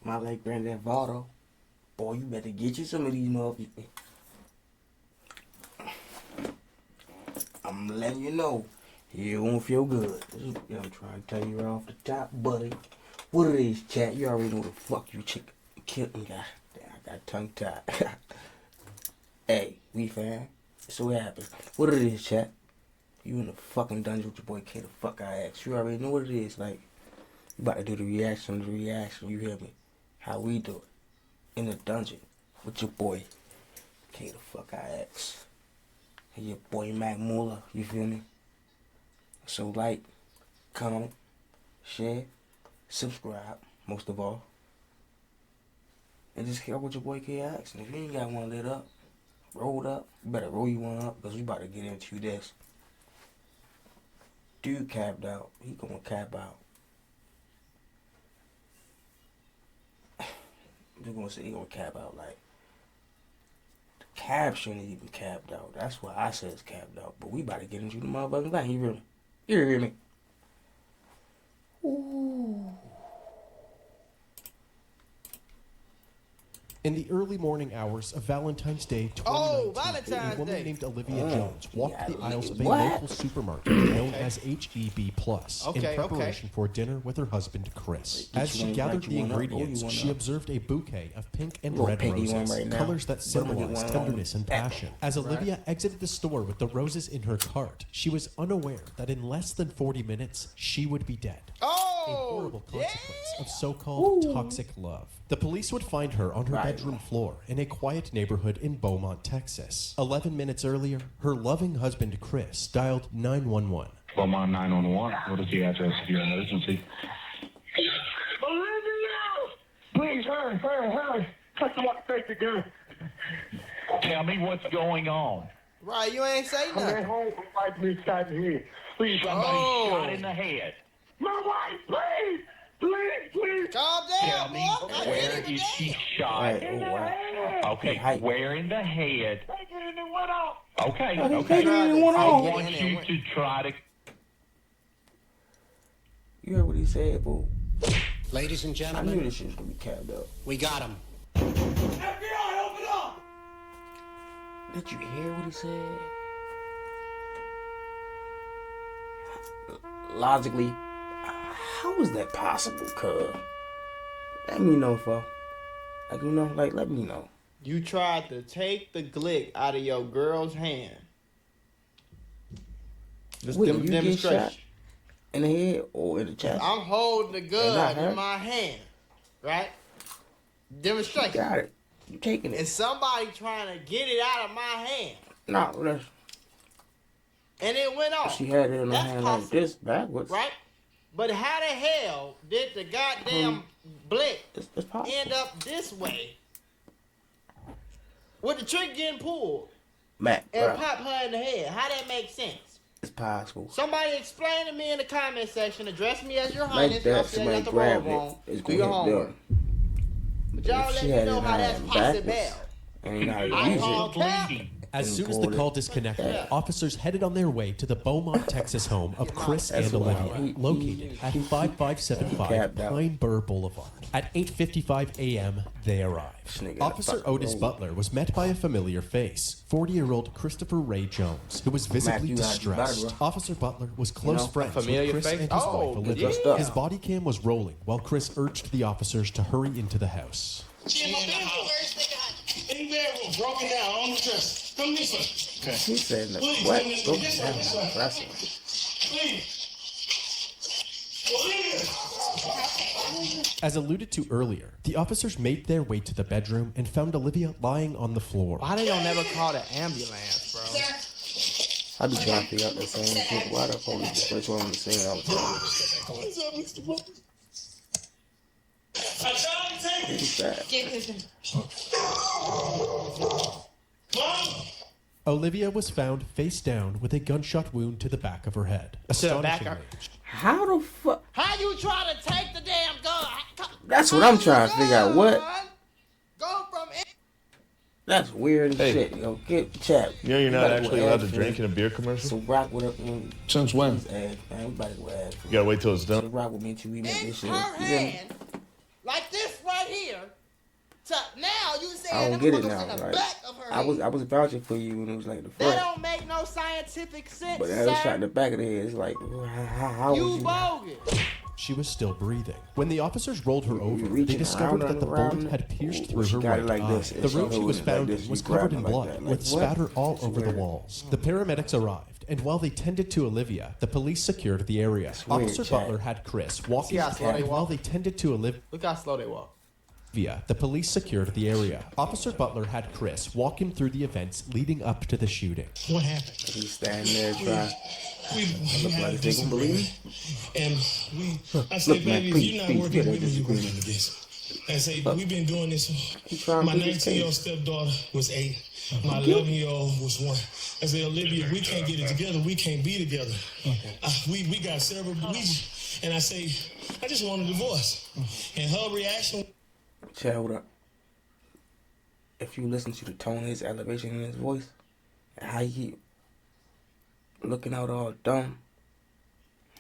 My late granddad Vado. Boy, you better get you some of these motherfuckers. I'm letting you know. You won't feel good. I'm trying to tell you right off the top, buddy. What it is, chat? You already know the fuck you chicken killed. I got tongue tied. Hey, we fam. So what happened? What it is, chat? You in the fucking dungeon with your boy K the fuck I asked. You already know what it is. Like, you about to do the reaction, you hear me? How we do it. In the dungeon with your boy K the fuck I asked. And your boy Mac Muller, you feel me? So like, comment, share, subscribe, most of all. And just care what your boy K asked. And if you ain't got one lit up, rolled up, you better roll you one up, because we about to get into this. Dude capped out. He gonna cap out. I'm just gonna say he gonna cap out. Like, the cap shouldn't even capped out. That's why I said it's capped out. But we about to get into the motherfucking thing. You hear me? You hear me? Ooh. In the early morning hours of Valentine's Day 2019, a woman named Olivia Jones walked the aisles of a local supermarket known as HEB Plus in preparation for dinner with her husband, Chris. As she gathered the ingredients, she observed a bouquet of pink and red roses, colors that symbolize tenderness and passion. As Olivia exited the store with the roses in her cart, she was unaware that in less than 40 minutes, she would be dead. A horrible consequence of so-called toxic love. The police would find her on her bedroom floor in a quiet neighborhood in Beaumont, Texas. 11 minutes earlier, her loving husband, Chris, dialed 911. Beaumont 911. What is the address of your emergency? Please, hurry. Someone take the gun. Tell me what's going on. Right, you ain't say I'm nothing. at home. Somebody me shot in the head. Please, Somebody shot in the head. my wife, please. Calm Tell down, me, boy. I where can't even is she dance. shot? Right, oh, wow. Okay, where in the head? Take it and it went off. Okay. I I want you to try to... You heard what he said, boo? Ladies and I gentlemen, knew this shit was gonna be capped up. we got him. FBI, open up. Did you hear what he said? Logically, how is that possible, cuz? Let me know, fo. Like, you know, like, let me know. You tried to take the glick out of your girl's hand. Just Wait, you get demonstration. shot in the head or in the chest? I'm holding the not gun her? in my hand, right? You Demonstration. got it. You taking And it. somebody trying to get it out of my hand, No, that's, and it went off. she had it in her That's hand possible, like this, backwards. right? But how the hell did the goddamn blick It's possible. end up this way? With the trigger getting pulled Matt, and bruh, pop her in the head. How that make sense? it's possible. Somebody explain to me in the comment section. Address me as your Like highness. that, Y'all see I somebody got the grabbed robe it. on. It's Do going your to hit homework. them. But y'all If let she me had know it how that's in possible. backwards, ain't how to I use call it. Bleeding. As soon as the call disconnected, officers headed on their way to the Beaumont, Texas home of Chris and That's wild. Olivia, located at 5575 capped out. Pine Burr Boulevard. At 8:55 a.m., they arrived. nigga got a Officer fucking Otis robe. Butler was met by a familiar face, 40-year-old Christopher Ray Jones, who was visibly you gotta do better, distressed. bro. Officer Butler was close know, friends familiar with Chris face? and his Oh, wife Olivia. yeah. His body cam was rolling while Chris urged the officers to hurry into the house. She in my bedroom. Where's the gun? In the bedroom, broken down on the dresser. Come this way. Okay. He said, that, Please, what? come this Go way. This way, down. this way. That's it. Please. Olivia. As alluded to earlier, the officers made their way to the bedroom and found Olivia lying on the floor. Why they don't never call the ambulance, bro? I be trying to figure out the same shit. Why the police the first one to say all the time? What's up, Mr. Butler? I tried to take It's sad. Mom? Olivia was found face down with a gunshot wound to the back of her head. To the back of- Astonishingly, How the fuck? How you try to take the damn gun? That's what I'm trying to figure out. What? Go from it. That's weird as Hey. shit. Yo, get chat. You know you're not Better actually go allowed to ask drink for in a beer commercial? So rock with it. Man. Since when? Ass, man. We better go ask for You gotta wait till it's So done. rock with me till we make In this shit. her You feel me? hand, like this right here. Now you I saying don't them get it motherfuckers now. in the Like, back of her I head. was vouching for you when it was like the That front. don't make no scientific sense, But that was shot in the back of the head. It's like, how was You you? bogus. She was still breathing. When the officers rolled her over, they reaching discovered around that the and bullet around. had pierced through She her got right it like eye. this, The and she room she was holding it like found this. in She was covered in grabbed it like blood, that. Like, with what? spatter all She over the weird. walls. The paramedics arrived, and while they tended to Olivia, the police secured the area. weird, Officer Chad. Butler had Chris walking, how slow they and while walk? they tended to Olivia, Look how slow they walk. the police secured the area. Officer Butler had Chris walk him through the events leading up to the shooting. What happened? He's standing there trying. We Look had like a they gonna believe me. And I said, Look, man, baby, if please, you're not please, working yeah, with me, you're disagree. working against me. I say, we've been doing this. trying My to do this 19-year-old case. stepdaughter was 8. My 11-year-old was 1. I said, Olivia, we can't get it together. We can't be together. We got several. And I say, I just want a divorce. And her reaction. Chad, hold up. If you listen to the tone of his elevation in his voice, and how he looking out all dumb,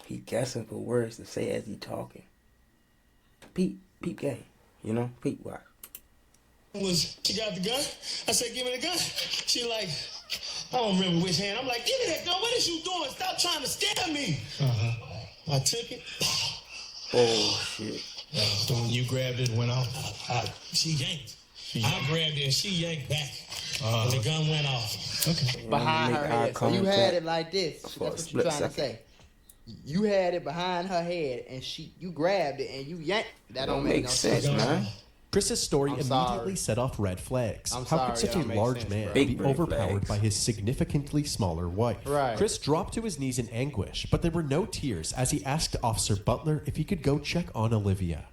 he guessing for words to say as he talking. Peep game, you know? Peep watch. Was she got the gun? I said, give me the gun. She like, I don't remember which hand. I'm like, give me that gun. What is you doing? Stop trying to scare me. I took it. Oh shit. So when you grabbed it, went off? She yanked. I grabbed it and she yanked back. And the gun went off. Okay. Behind make her eye head. So you had contact it like this. for a That's what you're split trying to second. say. You had it behind her head, and you grabbed it, and you yanked. That don't make no sense, man. Chris's story I'm immediately sorry. set off red flags. I'm How sorry, could such that a don't make large sense, man bro. be Big red overpowered flags. by his significantly smaller wife? Right. Chris dropped to his knees in anguish, but there were no tears as he asked Officer Butler if he could go check on Olivia.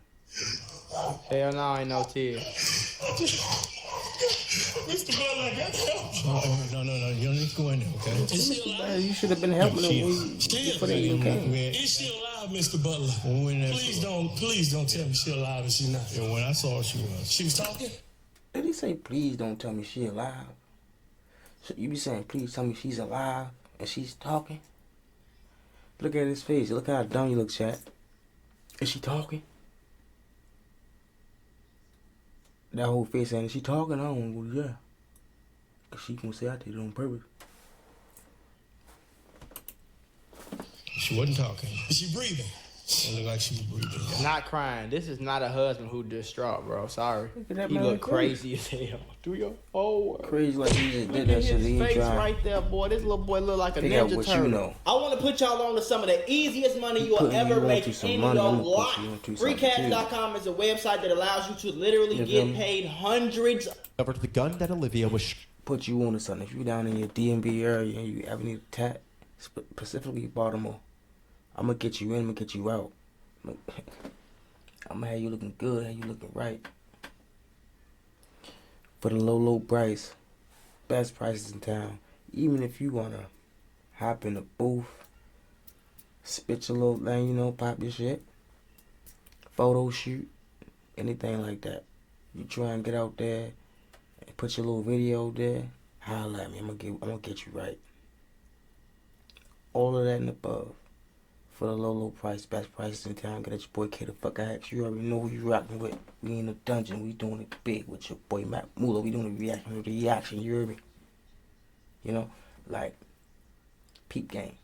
Hell no, ain't no tears. Mr. Butler, I got help. No. You don't need to go in there, okay? Is she alive? You should have been helping him before they even came. Is she alive, Mr. Butler? Please don't tell me she alive if she not. Yeah, when I saw her, she was. She was talking? Did he say, please don't tell me she alive? So you be saying, please tell me she's alive and she's talking? Look at his face. Look how dumb you look, Chad. Is she talking? That whole face saying, is she talking? I don't know. Yeah. Cause she gonna say I did it on purpose. She wasn't talking. Is she breathing? It looked like she was breathing. Not crying. This is not a husband who distraught, bro. Sorry. Look at that He man look crazy. crazy as hell. Do your whole Crazy like he just Look did at that shit. his He ain't face trying. right there, boy. This little boy look like a Figure out ninja what you turtle. know. I want to put y'all on to some of the easiest money you'll putting ever you make onto some in money, your I'm gonna put life. you onto something too. Freecash.com is a website that allows you to literally You feel get me? paid hundreds. Covered the gun that Olivia was Put you onto something. If you down in your DMV area and you ever need a tat, specifically Baltimore, I'm gonna get you in. I'm gonna get you out. I'm gonna have you looking good. Have you looking right. For the low price, best prices in town. Even if you wanna hop in the booth, spit your little thing, you know, pop your shit, photo shoot, anything like that. You try and get out there and put your little video there, holla at me. I'm gonna get you right. All of that and above. For the low price, best prices in town. Get at your boy K the fuck Axe. You already know who you rocking with. We in the dungeon. We doing it big with your boy Matt Mula. We doing the reaction. You hear me? You know, like peep game.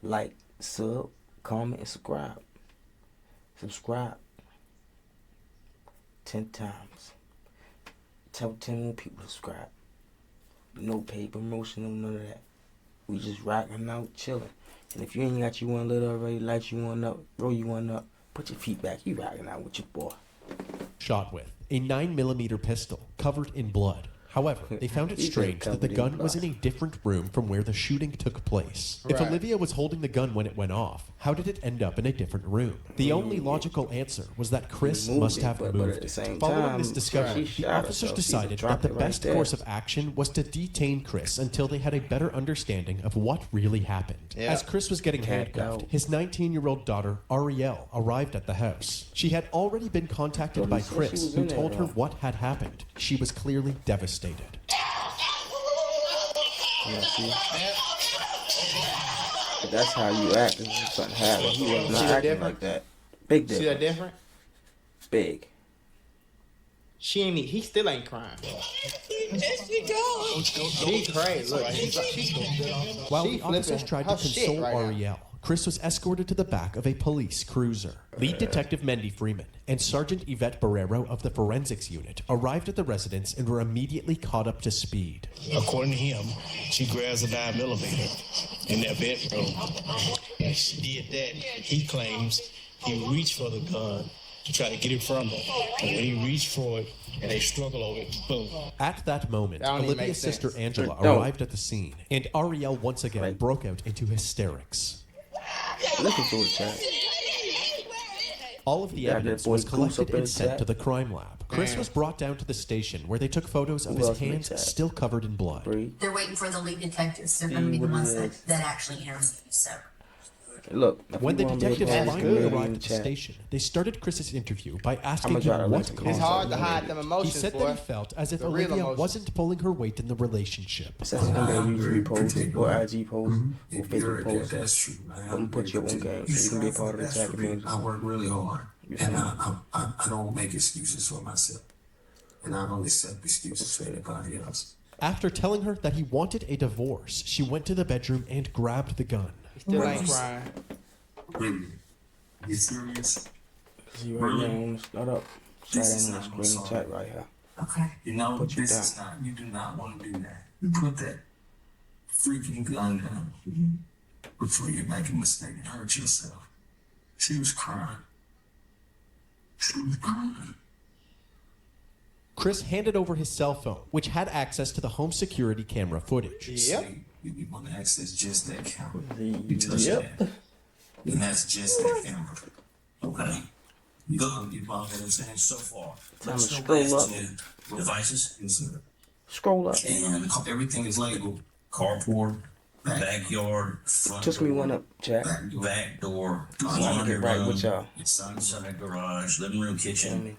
Like, sub, comment, and subscribe. Subscribe 10 times. Tell 10 more people to subscribe. No paid promotion, no none of that. We just rocking out, chilling. And if you ain't got you one lit already, light you one up, throw you one up, put your feet back. You rocking out with your boy. shot with a 9mm pistol covered in blood. However, they found it He said strange that the covered in gun was in blood. a different room from where the shooting took place. If Right. Olivia was holding the gun when it went off, how did it end up in a different room? The only logical answer was that Chris moved must it, have but moved at the it. same Following time, this discovery, she the shot officers herself. She decided that dropped the it right best there. course of action was to detain Chris until they had a better understanding of what really happened. Yeah. As Chris was getting Tagged handcuffed, out. his 19-year-old daughter, Ariel, arrived at the house. She had already been contacted Well, by he said she Chris, was who in there, told her though. what had happened. She was clearly devastated. Yeah, see? But that's how you act if something happens. He was not See that acting difference? like that. Big See that difference. different? Big. He still ain't crying. She crazy. Look, While the officers tried to console Ariel, Chris was escorted to the back of a police cruiser. Lead Detective Mendy Freeman and Sergeant Yvette Barrero of the Forensics Unit arrived at the residence and were immediately caught up to speed. According to him, she grabs a 9mm in their bedroom. As she did that, he claims he reached for the gun to try to get it from her. And when he reached for it, and they struggle over it, boom. At that moment, Olivia's sister Angela arrived at the scene, and Ariel once again broke out into hysterics. Listen to it, chat. All of the evidence was collected and sent to the crime lab. Chris was brought down to the station where they took photos of his hands still covered in blood. They're waiting for the lead detectives. They're going to be the ones that actually interview. So. Look, when the detectives finally arrived at the station, they started Chris's interview by asking him what caused It's hard to hide them emotions. He said that he felt as if Olivia wasn't pulling her weight in the relationship. That's something that you post or IG post or Facebook post. That's true, man. I'm gonna put you on game so you can be a part of the attack community. I work really hard, and I don't make excuses for myself, and I don't accept excuses for anybody else. After telling her that he wanted a divorce, she went to the bedroom and grabbed the gun. Still ain't crying. Really? You serious? See right now, start up. Start on the screen chat right here. Okay. You know, this is not, you do not want to do that. You put that freaking gun down before you make a mistake and hurt yourself. She was crying. She was crying. Chris handed over his cell phone, which had access to the home security camera footage. Yep. You want to access just that camera. You touch that. And that's just that camera. Okay? You know what I'm saying so far. Time to scroll up. Devices. Scroll up. And everything is labeled. Carport, backyard, front Took me one up, chat. back door, laundry room, with y'all. Inside garage, living room, kitchen.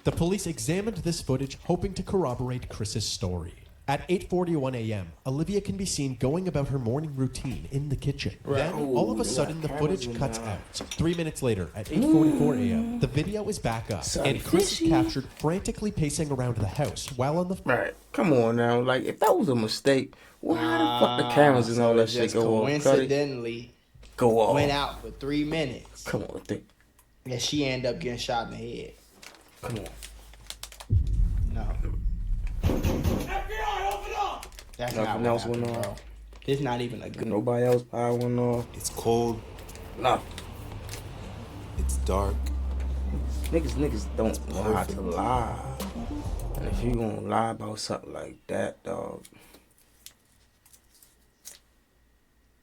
The police examined this footage, hoping to corroborate Chris's story. At 8:41 a.m., Olivia can be seen going about her morning routine in the kitchen. Then, all of a sudden, the footage cuts out. 3 minutes later, at 8:44 a.m., the video is back up, and Chris is captured frantically pacing around the house while on the... Right, come on now. Like, if that was a mistake, why the fuck the cameras and all that shit go off? Coincidentally, go off. Went out for 3 minutes. Come on, think. And she ended up getting shot in the head. Come on. No. FBI, open up! That's Nothing not else what went happened, on. bro. It's not even a good. Nobody else power went off. It's cold. No. It's dark. Niggas don't know how to lie. And if you gonna lie about something like that, dog,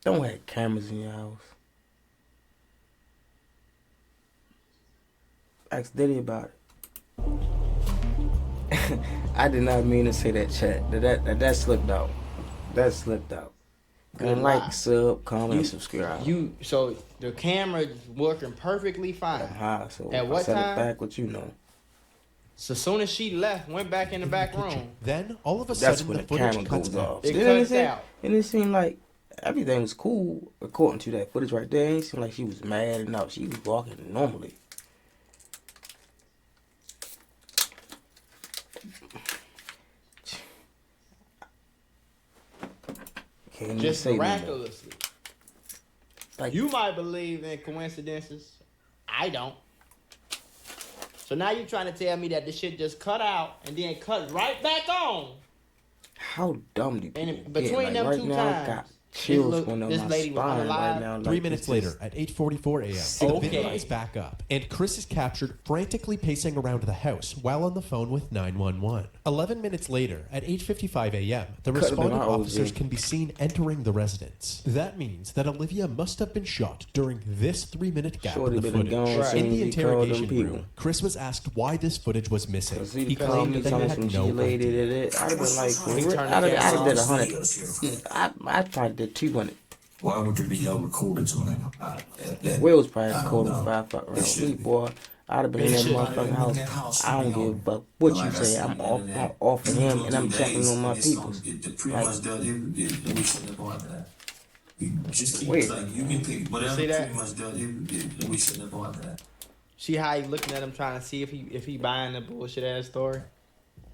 don't have cameras in your house. Ask Diddy about it. I did not mean to say that, chat. That slipped out. That slipped out. And like, sub, comment, subscribe. So the camera is working perfectly fine. So at what time? time? Back what you know. So as soon as she left, went back in the back room. Then all of a That's sudden when the the footage camera cuts goes out. off. It cuts out. And it seemed like everything was cool according to that footage right there. It seemed like she was mad and no, she was walking normally. Can't even Just say no more. miraculously. Like, You might believe in coincidences. I don't. So now you're trying to tell me that this shit just cut out and then cut right back on. how dumb do you And get? between Like, them right two now, I times, got chills this going down my lady was spine alive. right now. Like, 3 minutes it's later, just- at 8:44 a.m., the video is back up, and Chris is captured frantically pacing around the house while on the phone with 911. 11 minutes later, at 8:55 a.m., the Could've been responding our OG. officers can be seen entering the residence. That means that Olivia must have been shot during this 3-minute gap Shorty in the been footage. gone In since the he called them interrogation people. room, Chris was asked why this footage was missing. Cause he He called claimed me that telling he some had G no lady idea. that it. I'd have been like, He turned I'd the have did camera 100. I probably did 200. Why would there be no recordings on it? Will's probably recording 5 fuck around me, boy. I'd have been in that motherfucking house. I don't give a fuck what you say. I'm off of him and I'm checking on my people. Like, we shouldn't have bought that. You just keep Wait. like you can pick whatever See that? pretty much does it. We shouldn't have bought that. See how he looking at him trying to see if he buying the bullshit ass story?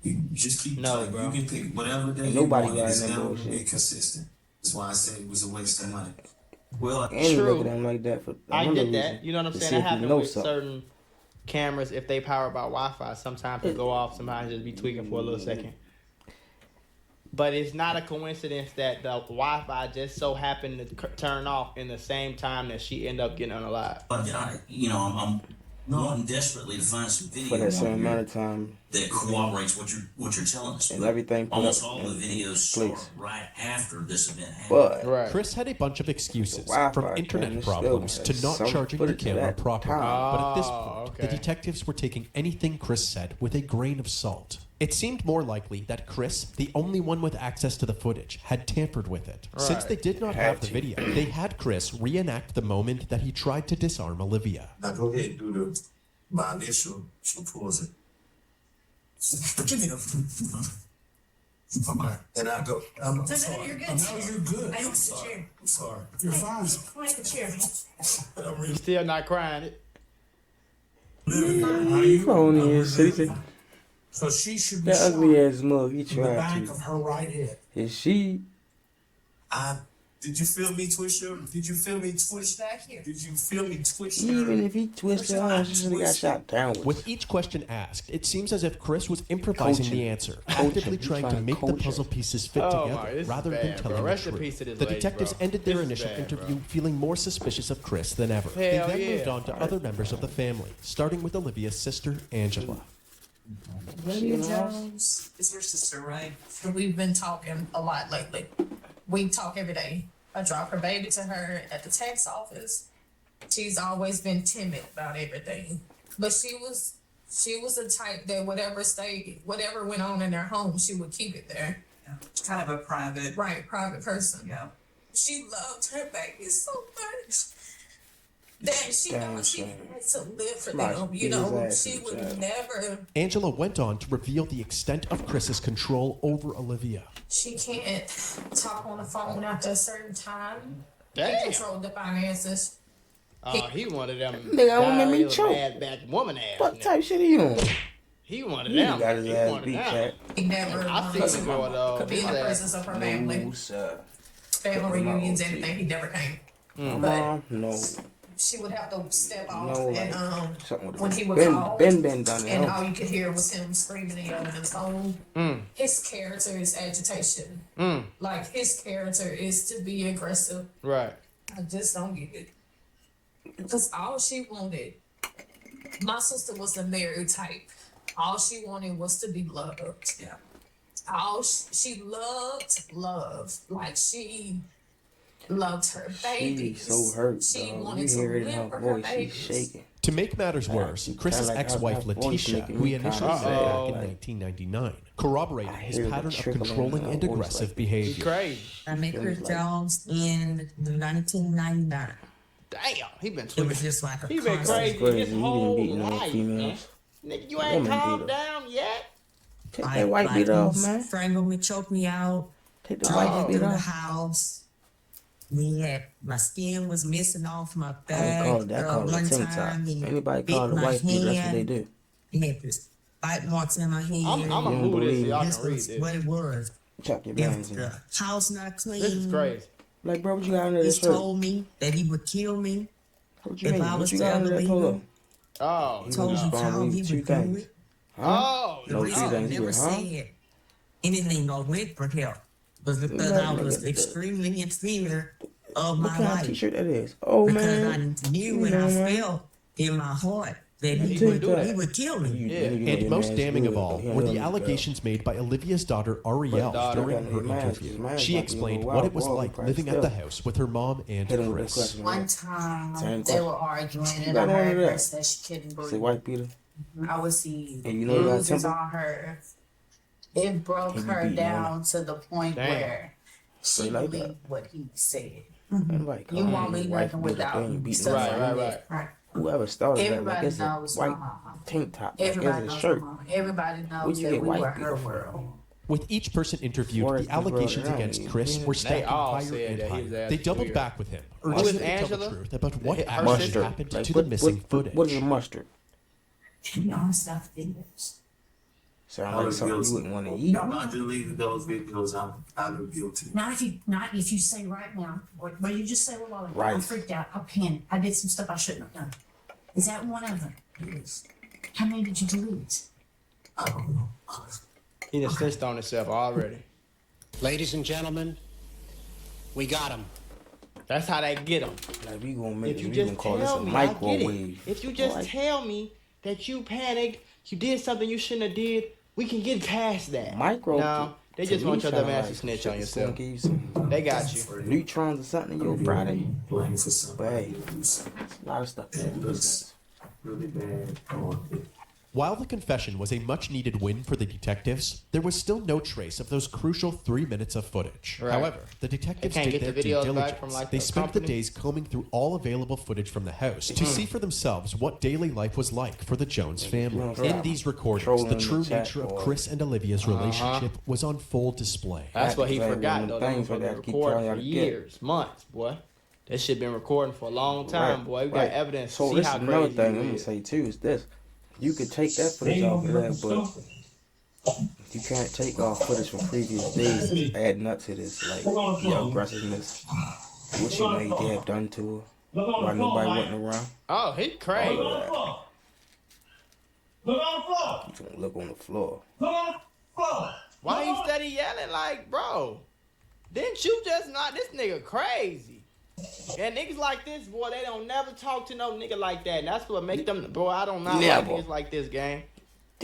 You just keep No, bro. You can pick whatever day Nobody you want. got It's that never bullshit. be consistent. That's why I said it was a waste of money. Well, And he True. look at him like that for I another get that. reason, You know what I'm to saying? see That if he happens knows with something. certain cameras. If they power by Wi-Fi, sometimes it go off. Sometimes just be tweaking for a little second. But it's not a coincidence that the Wi-Fi just so happened to turn off in the same time that she ended up getting unalive. But I'm wanting desperately to find some video For that same amount of time. that corroborates what you're telling us. And But everything put almost up all the in videos start place. right after this event happened. But Chris had a bunch of excuses, Wi-Fi from internet camera problems still to has not some charging the footage of camera that properly. time. But at this Oh, point, okay. the detectives were taking anything Chris said with a grain of salt. It seemed more likely that Chris, the only one with access to the footage, had tampered with it. Right. Since they did not have the video, they had Chris reenact the moment that he tried to disarm Olivia. now go ahead and do my initial. She pulls it. Give me the. Okay. And I go. I'm sorry. You're good. No, you're good. I I'm don't sit sorry. here. I'm sorry. You're fine. Like the chair. I'm really. He's still not crying it. How you? phony as shit. So she should be That shot ugly ass mug, he in the tried back to. of her right head. And she, Did you feel me twist your? Did you feel me twist? Back here. Did you feel me twist? even if he twisted her, she should have got shot downwards. With each question asked, it seems as if Chris was improvising Coaching. the answer, Coaching. actively He's trying to trying to make the coach puzzle her. pieces fit Oh together my, this is rather than bad, telling bro. the Rest in truth. peace to this The lady, detectives bro. ended their This is initial bad, interview bro. feeling more suspicious of Chris than ever. They Hell then yeah. moved on to other members of the family, starting with Olivia's sister, Angela. Olivia Jones is your sister, right? We've been talking a lot lately. We talk every day. I drop her baby to her at the tax office. She's always been timid about everything. But she was the type that whatever went on in their home, she would keep it there. Yeah. Kind of a private. Right, private person. Yeah. She loved her baby so much that she Damn, she son. had to live for Somebody them. beat You know, his ass she in the would chest. never. Angela went on to reveal the extent of Chris's control over Olivia. She can't talk on the phone after a certain time. Damn. He controlled the finances. He one of them. Nigga, I don't make me diarrhea choke. Bad back woman ass. What nigga. type shit are you on? He one of He them. got his He ass one of beat, them. Chad. He never I see the girl though. could be in the presence of her family. No, sir. Family reunions, anything. He never came. But Mom, no. she would have to step off No, and something with when he would Ben call, done it. and all you could hear was him screaming and yelling on the phone. His character is agitation. Like his character is to be aggressive. Right. I just don't get it. Because all she wanted, my sister was the married type. All she wanted was to be loved. Yeah. She loved love. Like she loved her babies. She's so hurt, She dog. wanted You to hear it in live her for her voice. She's babies. shaking. To make matters worse, Chris's like ex-wife her voice Letitia, making who he me kinda initially met sad. back in Like, 1999, corroborated his hear the pattern of trickling in controlling her and voice, aggressive like, He behavior. crazy. I met Chris Jones in 1999. Damn. He been It tweaking. was just like a He been constant crazy Crazy. his He been whole beating on life, man. females. Nigga, you ain't Woman calmed beater. down yet. Take that white beat off, man. Strangle me, choke me out. Take the Took white me beat through the off. house. My skin was missing off my I back. call it that. Call it a One tank top. time he Anybody bit call it a my white beat, that's what they hand. do. He had this bite marks in my head. I'm You gonna don't move this so believe y'all This can read was this. what it was. Chop your If bands in. the house not clean, This is crazy. Like, bro, what you got under he this shirt? told me that he would kill me. What you if mean? I What was you to got ever under that leave polo? him. Oh. He Told was you gonna how leave he you two would do things. it. Oh. The No, reason three I things. never Huh? said anything or went for help was because Look I at was that. extremely in fear of What my kind of life. t-shirt that is? Oh, Because man. I knew and I felt in my heart that You he take would that. he would kill me. You Yeah. nigga know And your most man's damning of good, all but he were don't the know allegations made by Olivia's daughter Ariel daughter during got her a mask. interview. Mask She might be a explained little what it wild, was wild, like probably living at the still. house with her mom and Hit him with that Chris. question. One time Same they question. were arguing You and got I one heard of her that? say she couldn't Say breathe. white Peter. I would see And you know you got bruises temper? on her. It broke He be her beating down to the point Damn. where Say she like believed that. what he said. Everybody You call won't me be white nothing Peter, without then you beat stuff the Right, like right, that. right. Right. Whoever started that, like Everybody it's a knows white my mama. tank top, like Everybody it's a knows shirt. my mama. Everybody Where'd knows you that get we white were Peter her from? world. With each person interviewed, Where's the the brother allegations down against here? Chris were They stacking all higher said and that higher. his ass They was doubled weird. back with him, Who urging is him to tell the Angela? truth about what Her actually sister? happened Like, to the missing footage. What is a mustard? To be honest about the videos. Sound like something you wouldn't want to eat. I'm not deleting those videos. I'm guilty. Not if you say right now, what you just said, well, Right. I'm freaked out. I panicked. I did some stuff I shouldn't have done. Is that one of them? Yes. How many did you delete? I don't know. He just snitched on himself already. Ladies and gentlemen, we got him. That's how they get him. Like we gonna make If you we just gonna call this tell a me, I get it. microwave. If you just Like, tell me that you panicked, you did something you shouldn't have did, we can get past that. Micro. No, they to just me want your sound dumb ass like to snitch shit on that's gonna yourself. give you some They got you. neutrons or something in your Friday. Blame for something. But hey, a lot of stuff. That looks really bad on it. While the confession was a much-needed win for the detectives, there was still no trace of those crucial 3 minutes of footage. Right. However, the detectives They can't did get their the due videos back diligence. from, like, They the spent the company? days combing through all available footage from the house to see for themselves what daily life was like for the Jones family. In these recordings, Trolling the in true the chat, nature of boy. Chris and Olivia's relationship was on full display. That's what he Like, forgot, one of though. them They things been where they keep recording telling y'all for to get. years, months, boy. That shit been recording for a long time, boy. We got right. evidence to So see this how is another crazy thing you I'm gonna is. say too is this: you could take that footage off of that, but you can't take off footage from previous days that's adding up to this, like your aggressiveness, what you may have done to her while nobody wasn't around. Oh, he crazy. Look on the floor. Look on the floor. You don't look on the floor. Look on the floor. Why he steady yelling like, bro? Didn't you just not? This nigga crazy. And niggas like this, boy, they don't never talk to no nigga like that. And that's what make them, bro. I don't not Never. like niggas like this, gang.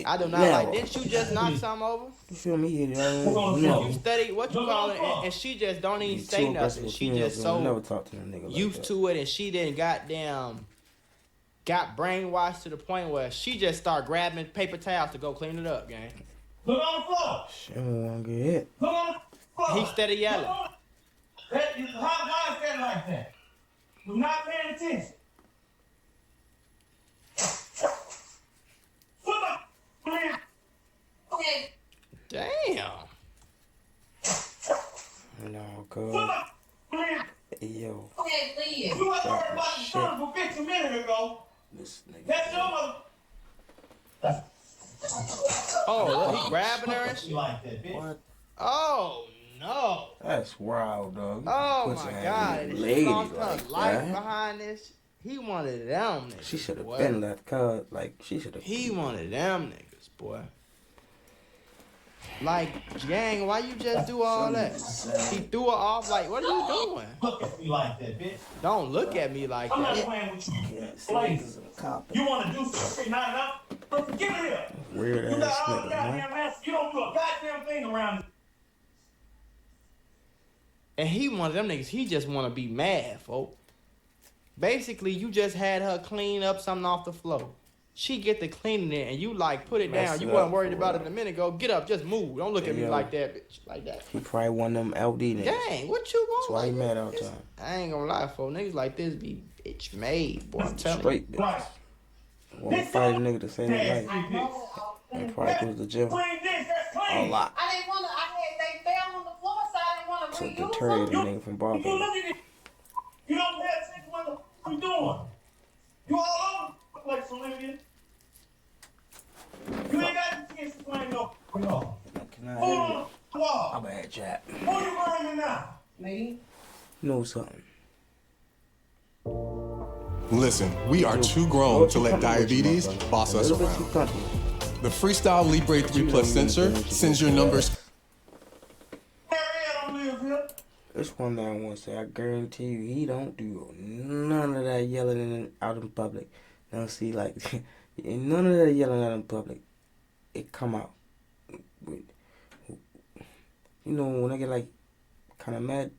I do not Never. like. Didn't you just knock something over? You feel me? You No. study what you call it, and she just don't even say nothing. She just never so talk to no nigga like used that. to it, and she didn't got brainwashed to the point where she just start grabbing paper towels to go clean it up, gang. Look on the floor. She don't wanna get hit. Look on the floor. He steady yelling. That is how I said like that. You're not paying attention. Put up, man. Okay. Damn. No, Put cuz. up, man. Yo, Okay, please. You was worried about the son for 15 minutes ago. this nigga. That's your mother. Oh, look, he grabbing her and shit. You like that, bitch. What? Oh no. That's wild, dog. Oh Pussy my ass God. And lady she lost her like life that. behind this. He wanted them niggas. She should have boy. been left, cuz. Like, she should have. He wanted them niggas, boy. Like, gang, why you just do all that? He threw her off like, what are you doing? Look at me like that, bitch. Don't look at me like I'm not that. playing with you. Please. You want to do something, not enough? Get it here. Weird You ass got all the nigga, goddamn man. ass. You don't do a goddamn thing around. And he one of them niggas, he just want to be mad, folk. Basically, you just had her clean up something off the floor. She get to cleaning it, and you like put it Mess down. it You up wasn't worried for about real. it a minute ago. Get up, just move. Don't look at me Yeah. like that, bitch. Like that. He probably one of them LD niggas. Dang, what you want? That's why he like mad all this? the time. I ain't gonna lie, folks. Niggas like this be bitch made, boy. I'm telling you. Straight bitch. Wanna fight a nigga to save his life. And probably goes to jail Clean this, that's clean. a lot I didn't want to. They fell on the floor, so I didn't want to to reuse deter them. the nigga from You bothering. look at it. You don't pay attention what the fuck you doing. You all over the place, Olivia. You ain't got the chance to play no. No. Can I Hold hear on you? the wall. I'm bad, chat. Who you burning now? Me? You know something? Listen, we are too grown to let diabetes boss us around. The Freestyle Libre 3 Plus sensor sends your numbers. This one thing I want to say, I guarantee you, he don't do none of that yelling out in public. Now see, like, none of that yelling out in public. It come out. You know, when I get, like, kind of mad.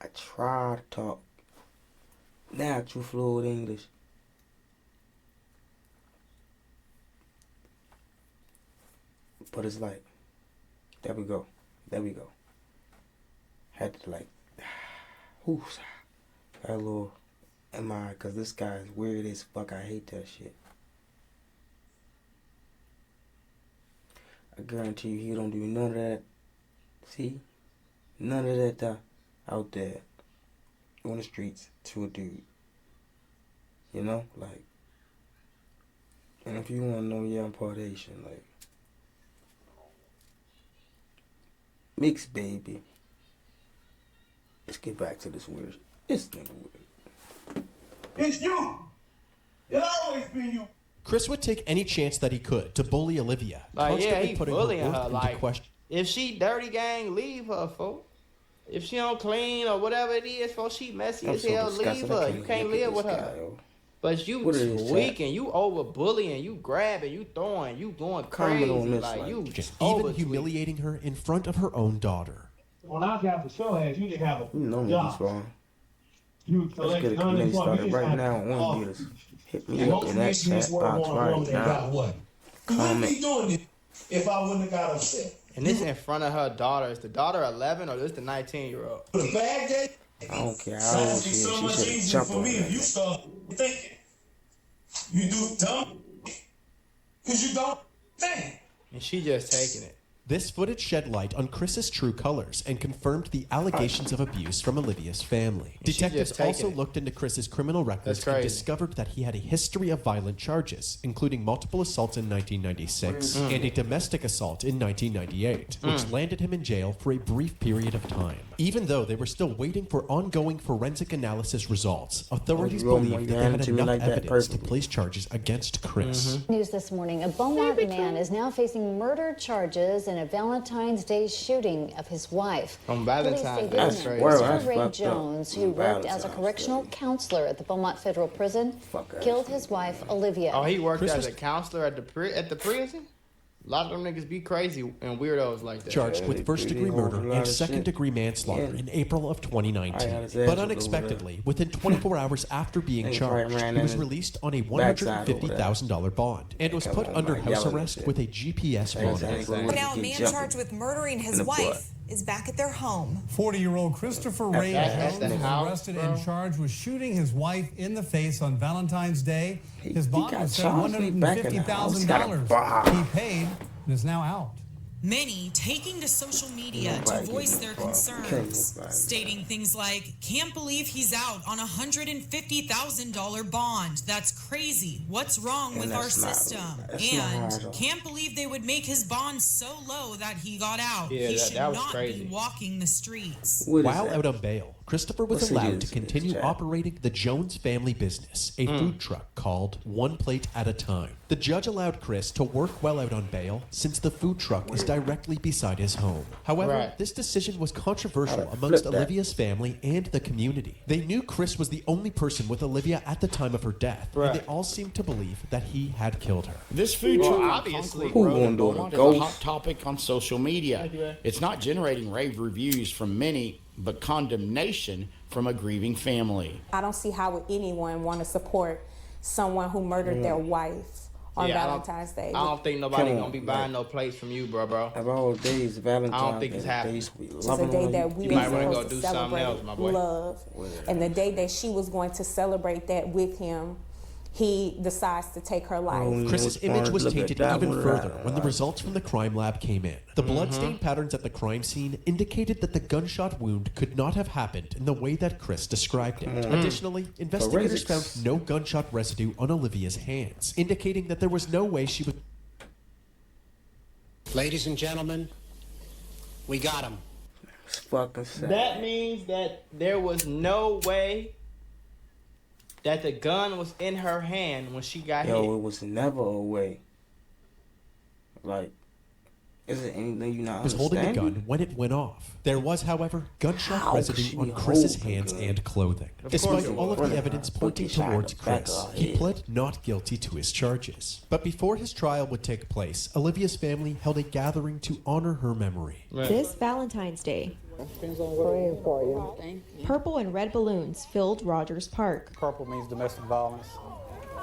I try to talk natural fluid English. But it's like, there we go. There we go. Had to like, whoos, got a little, because this guy is weird as fuck. I hate that shit. I guarantee you he don't do none of that. See? None of that out there on the streets to a dude. You know, like, and if you want to know young part Haitian, like, mixed baby. Let's get back to this weird. This nigga weird. It's you. It always been you. Chris would take any chance that he could to bully Olivia, Like, yeah, constantly he putting bullying her her. worth into Like, question. if she dirty, gang, leave her, folks. If she don't clean or whatever it is, folks, she messy I'm as so hell, disgusted. leave I her. can't You can't look at live with this her. guy, yo. But you What is this, tweaking, you over bullying, you grabbing, you throwing, you going Comment crazy. on this, Like, you Even humiliating her in front of her own daughter. When I got the show ass, you didn't have a You know me, job. this wrong. You Let's collect get a committee started right now. I want you to hit me up in that chat box right now. What? You wouldn't be Comment. doing it if I wouldn't have got upset. And this in front of her daughter. Is the daughter 11 or this the 19-year-old? For the bad day, I don't care how trying old to she be is. so She much should have easier jumped for on me if that. you start thinking. You do dumb because you don't think. And she just taking it. This footage shed light on Chris's true colors and confirmed the allegations of abuse from Olivia's family. And she Detectives just taking also it. looked into Chris's criminal records That's and crazy. discovered that he had a history of violent charges, including multiple assaults in 1996 Mm. and a domestic assault in 1998, which landed him in jail for a brief period of time. Even though they were still waiting for ongoing forensic analysis results, authorities roll believe my that they hand had to me enough like that evidence to perfectly. place charges against Chris. News this morning, a Beaumont man is now facing murder charges in a Valentine's Day shooting of his wife. From Police say Valentine's Day. this That's man, crazy. That's Christopher Ray fucked up. Jones, who worked as a Valentine's correctional counselor at the Beaumont Federal Prison, killed his wife, Olivia. Oh, he worked Chris as was- a counselor at the prison? A lot of them niggas be crazy and weirdos like that. Charged with first-degree murder and second-degree manslaughter in April of 2019. I had his ass But over unexpectedly, within 24 hours after being Niggas charged, ran he in was his released on a backside over $150,000 bond and was Come put on, under Mike, house yelling and arrest shit. with a GPS monitor. But now a man charged with murdering his wife is back at their home. 40-year-old Christopher Ray at the Jones was house, arrested bro. and charged with shooting his wife in the face on Valentine's Day. His bond got was set at charged when he back in the house. Got a $150,000. bar. He paid and is now out. Many taking to social media to Nobody voice gives a their fuck. concerns, Can't nobody. stating things like, "Can't believe he's out on a $150,000 bond. That's crazy. What's wrong And with our that's not- system?" that's not And hard. "Can't believe they would make his bond so low that he got out. Yeah, he that- should that was not crazy. be walking the streets." What is While that? out on bail, Christopher was What's it allowed to is? continue Chat. operating the Jones family business, a food truck called One Plate at a Time. The judge allowed Chris to work while out on bail since the food truck is directly beside his home. However, Right. this decision was controversial Flip amongst that. Olivia's family and the community. They knew Chris was the only person with Olivia at the time of her death, Right. and they all seemed to believe that he had killed her. This food Well, truck obviously, Who Road gonna in do it? Beaumont A is a ghost? hot topic on social media. Thank you. It's not generating rave reviews from many, but condemnation from a grieving family. I don't see how would anyone want to support someone who murdered their wife on Yeah, Valentine's Day. I don't think nobody Come on, gonna be buying like- no plates from you, bro. Of all days, Valentine's I don't think it's Day, happening. they used to be It's a loving day on that you. we You are might wanna go supposed do to something celebrate else, my boy. love. And the day that she was going to celebrate that with him, he decides to take her life. Chris's image was Look at tainted that even one. further when the results from the crime lab came in. The bloodstain patterns at the crime scene indicated that the gunshot wound could not have happened in the way that Chris described it. Additionally, investigators Forensics. found no gunshot residue on Olivia's hands, indicating that there was no way she was... Ladies and gentlemen, we got him. It's fucking sad. That means that there was no way that the gun was in her hand when she got Yo, hit. it was never a way. Like, is it anything you not was holding the understanding? gun when it went off. There was, however, gunshot How could residue she on Chris's hold the hands gun? and clothing. Of Despite course it all of was. the evidence pointing Put the shot in towards the back Chris, of her he head. pled not guilty to his charges. But before his trial would take place, Olivia's family held a gathering to honor her memory. This Valentine's Day, purple and red balloons filled Rogers Park. Purple means domestic violence,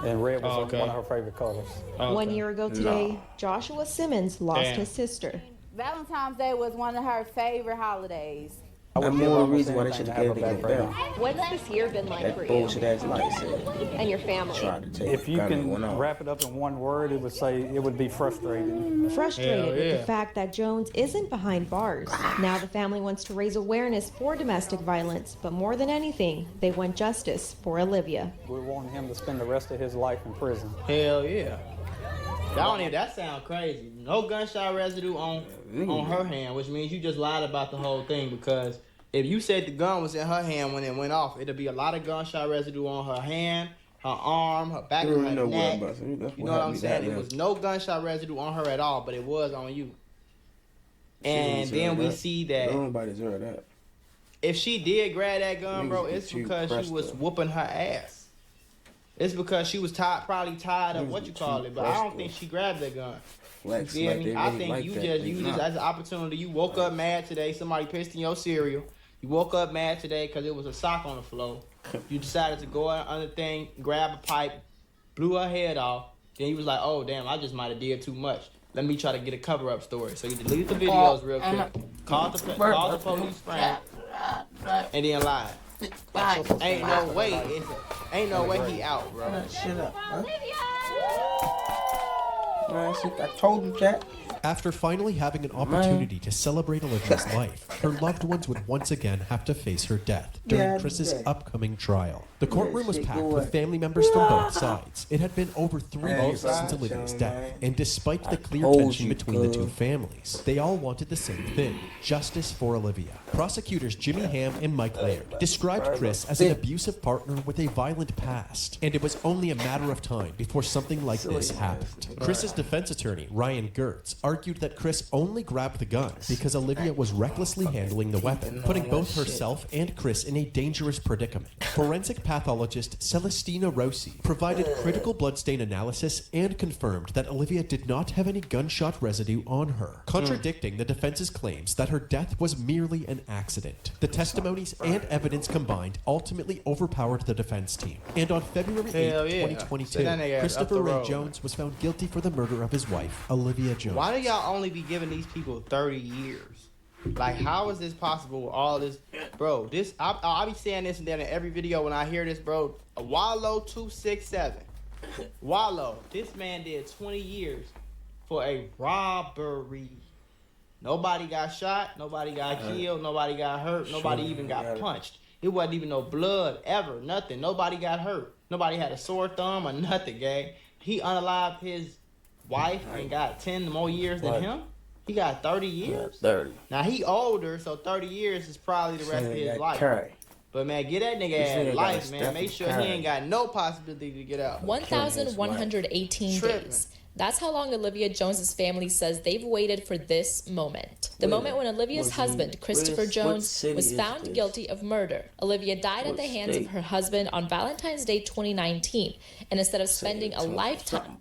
and red was Okay. one of her favorite colors. 1 year ago today, Joshua Simmons lost Damn. his sister. Valentine's Day was one of her favorite holidays. I That's would give more almost reason why they anything should to have have kept her it back down. right now. What's this year been like for That you bullshit ass light said. and your family? Tried to take If you gun and can went off. wrap it up in one word, it would be frustrating. Frustrated with yeah. the fact that Jones isn't behind bars. Now the family wants to raise awareness for domestic violence, but more than anything, they want justice for Olivia. We're wanting him to spend the rest of his life in prison. Hell yeah. That sound crazy. No gunshot residue on her hand, which means you just lied about the whole thing, because if you said the gun was in her hand when it went off, it'd be a lot of gunshot residue on her hand, her arm, her back of her neck. You know what I'm saying? It was no gunshot residue on her at all, but it was on you. And then we see that Nobody deserve that. if she did grab that gun, bro, it's because she was whooping her ass. It's because she was probably tired of what you call it, but I don't think she grabbed that gun. Flex You feel like me? they I really think like you that. just They use not. this as an opportunity. You woke up mad today. Somebody pissed in your cereal. You woke up mad today because it was a sock on the floor. You decided to go on the thing, grab a pipe, blew her head off. Then you was like, oh, damn, I just might have did too much. Let me try to get a cover-up story. So you deleted the videos real quick, called the police friend, and then lied. Ain't no way he out, bro. Shut up, man. I told him, Jack. After finally having an opportunity to celebrate Olivia's life, her loved ones would once again have to face her death during Yeah, Chris's yeah. upcoming trial. The courtroom was shit, packed go with away. family members from both sides. It had been over 3 Hey, years since sides, Olivia's young death, man. and despite the clear told tension you, between the two cuz. families, they all wanted the same thing: justice for Olivia. Prosecutors Jimmy Ham and Mike Laird described Chris as an abusive partner with a violent past, and it was only a matter of time before something like this happened. Chris's defense attorney, Ryan Gertz, argued that Chris only grabbed the gun because Olivia was recklessly handling the weapon, putting both herself and Chris in a dangerous predicament. Forensic pathologist Celestina Rossi provided critical bloodstain analysis and confirmed that Olivia did not have any gunshot residue on her, contradicting the defense's claims that her death was merely an accident. The testimonies and evidence combined ultimately overpowered the defense team, and on February 8, Hell yeah. 2022, Say that nigga up Christopher the Ray road. Jones was found guilty for the murder of his wife, Olivia Jones. Why do y'all only be giving these people 30 years? Like, how is this possible with all this? Bro, I'll be saying this and then in every video when I hear this, bro. Wallow 267. Wallow, this man did 20 years for a robbery. Nobody got shot, nobody got killed, nobody got hurt, nobody even got punched. It wasn't even no blood ever, nothing. Nobody got hurt. Nobody had a sore thumb or nothing, gang. He unalived his wife and got 10 more years than him. He got 30 years. 30. Now he older, so 30 years is probably the rest of his life. But man, get that nigga at life, man. Make sure he ain't got no possibility to get out. 1,118 days. That's how long Olivia Jones's family says they've waited for this moment. The moment when Olivia's husband, Christopher Jones, was found guilty of murder. Olivia died at the hands of her husband on Valentine's Day 2019. And instead of spending a lifetime...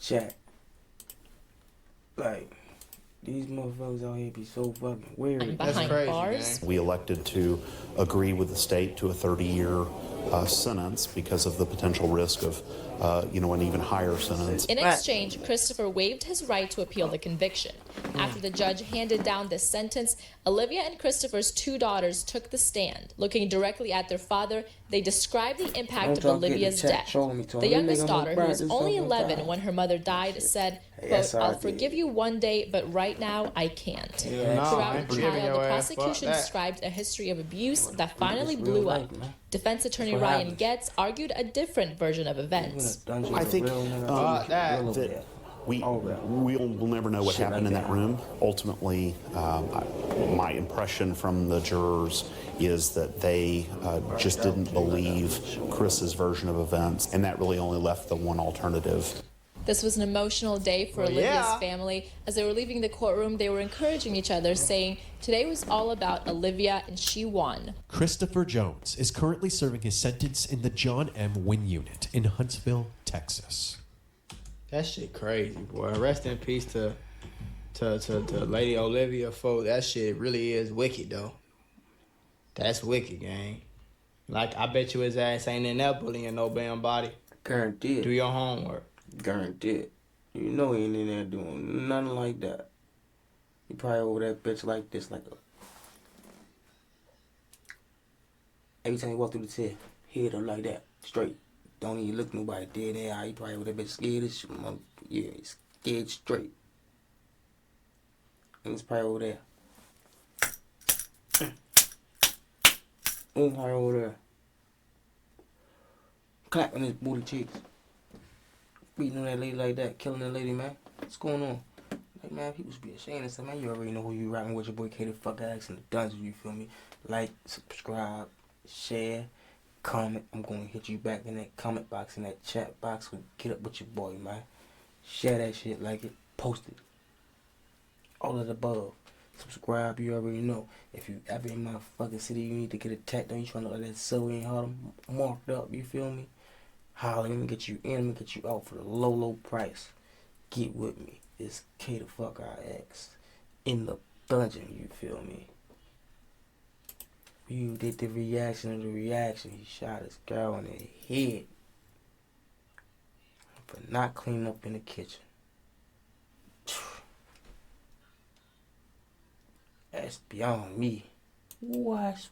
Chat. Like, these motherfuckers out here be so fucking weird. behind bars. We elected to agree with the state to a 30-year sentence because of the potential risk of, an even higher sentence. In exchange, Christopher waived his right to appeal the conviction. After the judge handed down this sentence, Olivia and Christopher's 2 daughters took the stand. Looking directly at their father, they described the impact of Olivia's death. The youngest daughter, who was only 11 when her mother died, said, quote, "I'll forgive you one day, but right now I can't." Throughout the trial, the prosecution described a history of abuse that finally blew up. Defense attorney Ryan Getz argued a different version of events. I think that we'll never know what happened in that room. Ultimately, my impression from the jurors is that they just didn't believe Chris's version of events, and that really only left the one alternative. This was an emotional day for Olivia's family. As they were leaving the courtroom, they were encouraging each other, saying, today was all about Olivia and she won. Christopher Jones is currently serving his sentence in the John M. Wynn Unit in Huntsville, Texas. That shit crazy, boy. Rest in peace to Lady Olivia, folks. That shit really is wicked, though. That's wicked, gang. Like, I bet you his ass ain't in there bullying no damn body. Guaranteed. Do your homework. Guaranteed. You know he ain't in there doing nothing like that. He probably over that bitch like this, like a... Every time he walk through the chair, head up like that, straight. Don't even look nobody dead in the eye. He probably over that bitch scared as shit. Yeah, he's scared straight. And he's probably over there. Probably over there. Clapping his booty cheeks. Beating on that lady like that, killing that lady, man. What's going on? Like, man, people should be ashamed of stuff, man. You already know who you rocking with, your boy K the fuck Axe in the dungeon, you feel me? Like, subscribe, share, comment. I'm gonna hit you back in that comment box, in that chat box. Get up with your boy, man. Share that shit, like it, post it. All of the above. Subscribe, you already know. If you ever in my fucking city, you need to get attacked on. You trying to let that silver in Harlem marked up, you feel me? Holler, let me get you in, let me get you out for the low price. Get with me. It's K the fuck Axe in the dungeon, you feel me? You did the reaction of the reaction. He shot his girl in the head for not cleaning up in the kitchen. That's beyond me. What's